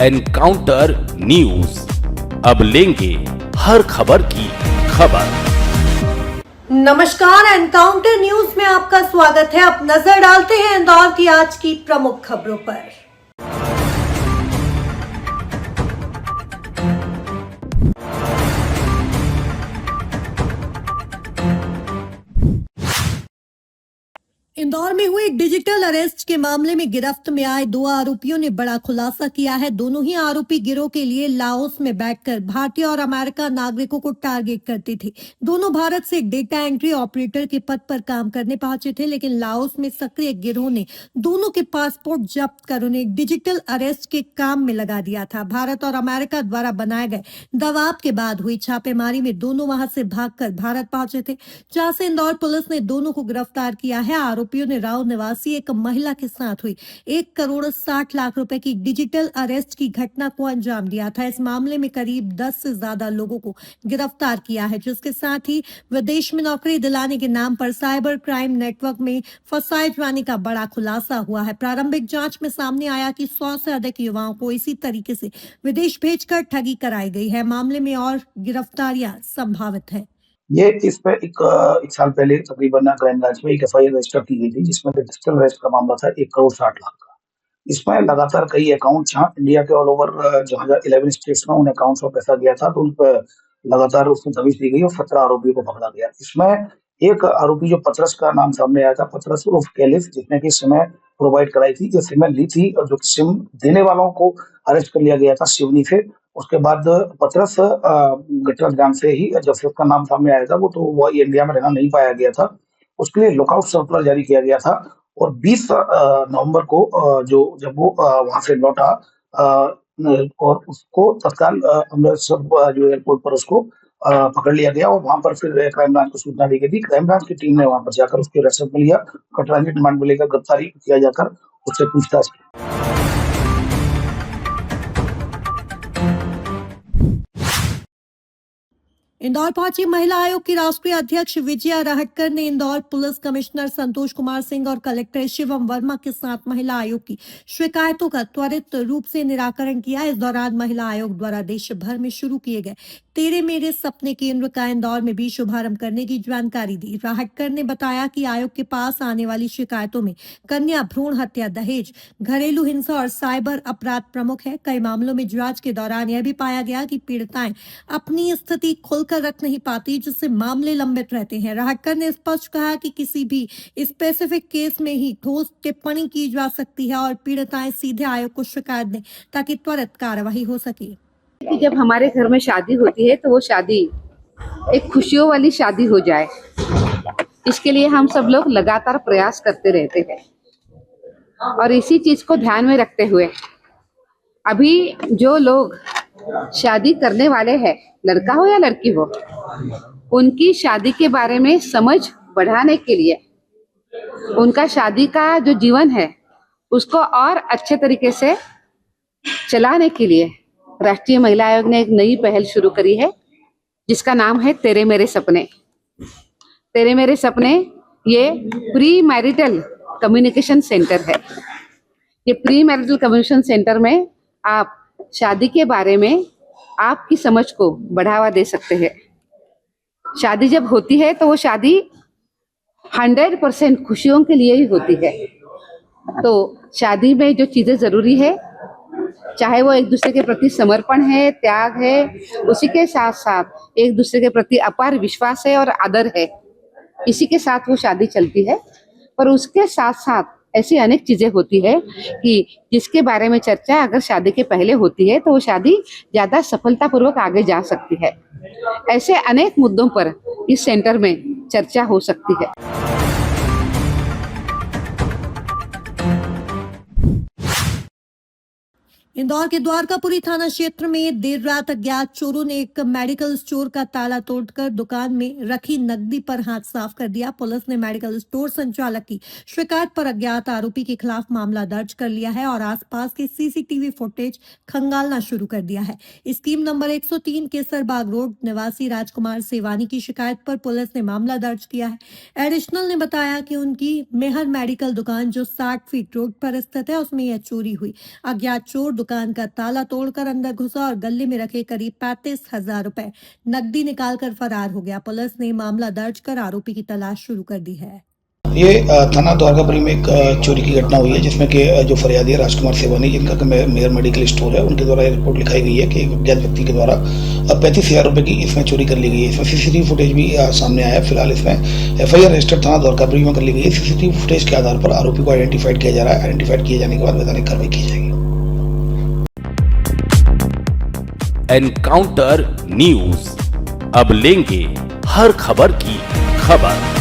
Encounter news, अब लेंगे हर खबर की खबर। नमस्कार, एनकाउंटर न्यूज में आपका स्वागत है। अब नजर डालते हैं इंदौर की आज की प्रमुख खबरों पर। इंदौर में हुए एक डिजिटल अरेस्ट के मामले में गिरफ्त में आए दो आरोपियों ने बड़ा खुलासा किया है। दोनों ही आरोपी गिरोह के लिए लाओस में बैठकर भारतीय और अमेरिका नागरिकों को टारगेट करते थे। दोनों भारत से डेटा एंट्री ऑपरेटर के पद पर काम करने पहुंचे थे, लेकिन लाओस में सक्रिय गिरोह ने दोनों के पासपोर्ट जब्त कर उन्हें डिजिटल अरेस्ट के काम में लगा दिया था। भारत और अमेरिका द्वारा बनाए गए दबाव के बाद हुई छापेमारी में दोनों वहां से भागकर भारत पहुंचे थे, जहां से इंदौर पुलिस ने दोनों को गिरफ्तार किया है। आरोपियों ने राव निवासी एक महिला के साथ हुई 1,60,00,000 रुपए की डिजिटल अरेस्ट की घटना को अंजाम दिया था। इस मामले में करीब 10 से ज्यादा लोगों को गिरफ्तार किया है, जिसके साथ ही विदेश में नौकरी दिलाने के नाम पर साइबर क्राइम नेटवर्क में फंसाए जाने का बड़ा खुलासा हुआ है। प्रारंभिक जांच में सामने आया कि 100 से अधिक युवाओं को इसी तरीके से विदेश भेजकर ठगी कराई गई है। मामले में और गिरफ्तारियां संभावित है। ये इस पे एक साल पहले तकरीबन क्राइम ब्रांच में एक एफआईआर रजिस्टर की गई थी, जिसमें डिजिटल अरेस्ट का मामला था 1,60,00,000 का। इसमें लगातार कई अकाउंट जहाँ इंडिया के ऑल ओवर जहाँ 11 स्टेट्स में उन अकाउंट्स में पैसा गया था, तो उन पर लगातार उसमें दबिश दी गई और 17 आरोपियों को पकड़ा गया। इसमें एक आरोपी जो पतरस का नाम सामने आया था, पतरस उर्फ कैलिस, जिसने की सिमें प्रोवाइड कराई थी, जो सिमें ली थी और जो सिम देने वालों को अरेस्ट कर लिया गया था सिवनी से। उसके बाद पतरस गटरा ग्राम से ही जब से उसका नाम सामने आया था, वो इंडिया में रहना नहीं पाया गया था। उसके लिए लुकआउट सर्कुलर जारी किया गया था और 20 नवंबर को जब वो वहां से लौटा और उसको तत्काल अमृतसर जो एयरपोर्ट पर उसको पकड़ लिया गया और वहां पर फिर क्राइम ब्रांच को सूचना दी गई थी। क्राइम ब्रांच की टीम ने वहां पर जाकर उसके अरेस्ट में लिया और ट्रांजिट रिमांड में लेकर गिरफ्तारी किया जाकर उससे पूछताछ की। इंदौर पहुंची महिला आयोग की राष्ट्रीय अध्यक्ष विजया राहटकर ने इंदौर पुलिस कमिश्नर संतोष कुमार सिंह और कलेक्टर शिवम वर्मा के साथ महिला आयोग की शिकायतों का त्वरित रूप से निराकरण किया। इस दौरान महिला आयोग द्वारा देश भर में शुरू किए गए तेरे मेरे सपने केंद्र का इंदौर में भी शुभारंभ करने की जानकारी दी। राहटकर ने बताया कि आयोग के पास आने वाली शिकायतों में कन्या भ्रूण हत्या, दहेज, घरेलू हिंसा और साइबर अपराध प्रमुख है। कई मामलों में जांच के दौरान यह भी पाया गया कि पीड़िताएं अपनी स्थिति खुलकर रख नहीं पाती, जिससे मामले लंबित रहते हैं। राहटकर ने स्पष्ट कहा कि किसी भी स्पेसिफिक केस में ही ठोस टिप्पणी की जा सकती है और पीड़िताएं सीधे आयोग को शिकायत दें ताकि त्वरित कार्रवाई हो सके। कि जब हमारे घर में शादी होती है तो वो शादी एक खुशियों वाली शादी हो जाए, इसके लिए हम सब लोग लगातार प्रयास करते रहते हैं। और इसी चीज को ध्यान में रखते हुए अभी जो लोग शादी करने वाले हैं, लड़का हो या लड़की हो, उनकी शादी के बारे में समझ बढ़ाने के लिए, उनका शादी का जो जीवन है उसको और अच्छे तरीके से चलाने के लिए राष्ट्रीय महिला आयोग ने एक नई पहल शुरू करी है, जिसका नाम है तेरे मेरे सपने। तेरे मेरे सपने ये प्री मैरिटल कम्युनिकेशन सेंटर है। ये प्री मैरिटल कम्युनिकेशन सेंटर में आप शादी के बारे में आपकी समझ को बढ़ावा दे सकते हैं। शादी जब होती है तो वो शादी 100% खुशियों के लिए ही होती है। तो शादी में जो चीजें जरूरी है, चाहे वो एक दूसरे के प्रति समर्पण है, त्याग है, उसी के साथ साथ एक दूसरे के प्रति अपार विश्वास है और आदर है, इसी के साथ वो शादी चलती है। पर उसके साथ साथ ऐसी अनेक चीजें होती है कि जिसके बारे में चर्चा अगर शादी के पहले होती है तो वो शादी ज्यादा सफलतापूर्वक आगे जा सकती है। ऐसे अनेक मुद्दों पर इस सेंटर में चर्चा हो सकती है। इंदौर के द्वारकापुरी थाना क्षेत्र में देर रात अज्ञात चोरों ने एक मेडिकल स्टोर का ताला तोड़कर दुकान में रखी नकदी पर हाथ साफ कर दिया। पुलिस ने मेडिकल स्टोर संचालक की शिकायत पर अज्ञात आरोपी के खिलाफ मामला दर्ज कर लिया है और आसपास के सीसीटीवी फुटेज खंगालना शुरू कर दिया है। स्कीम नंबर 103 केसरबाग रोड निवासी राजकुमार सेवानी की शिकायत पर पुलिस ने मामला दर्ज किया है। एडिशनल ने बताया कि उनकी मेहर मेडिकल दुकान जो 60 फीट रोड पर स्थित है, उसमें यह चोरी हुई। अज्ञात चोर दुकान का ताला तोड़कर अंदर घुसा और गले में रखे करीब 35,000 रुपए नकदी निकालकर फरार हो गया। पुलिस ने मामला दर्ज कर आरोपी की तलाश शुरू कर दी है। ये थाना द्वारकापुरी में एक चोरी की घटना हुई है, जिसमें कि जो फरियादी है राजकुमार सेवानी, जिनका मेयर मेडिकल स्टोर है, उनके द्वारा रिपोर्ट लिखाई गई है कि एक अज्ञात व्यक्ति के द्वारा 35,000 रुपए की इसमें चोरी कर ली गई है। इसमें सीसीटीवी फुटेज भी सामने आया है। फिलहाल इसमें एफआईआर रजिस्टर्ड थाना द्वारकापुरी में कर ली गई है। सीसीटीवी फुटेज के आधार पर आरोपी को आइडेंटिफाइड किया जा रहा है। आइडेंटिफाइड किए जाने के बाद वैधानिक कार्रवाई की जाएगी। एनकाउंटर न्यूज, अब लेंगे हर खबर की खबर।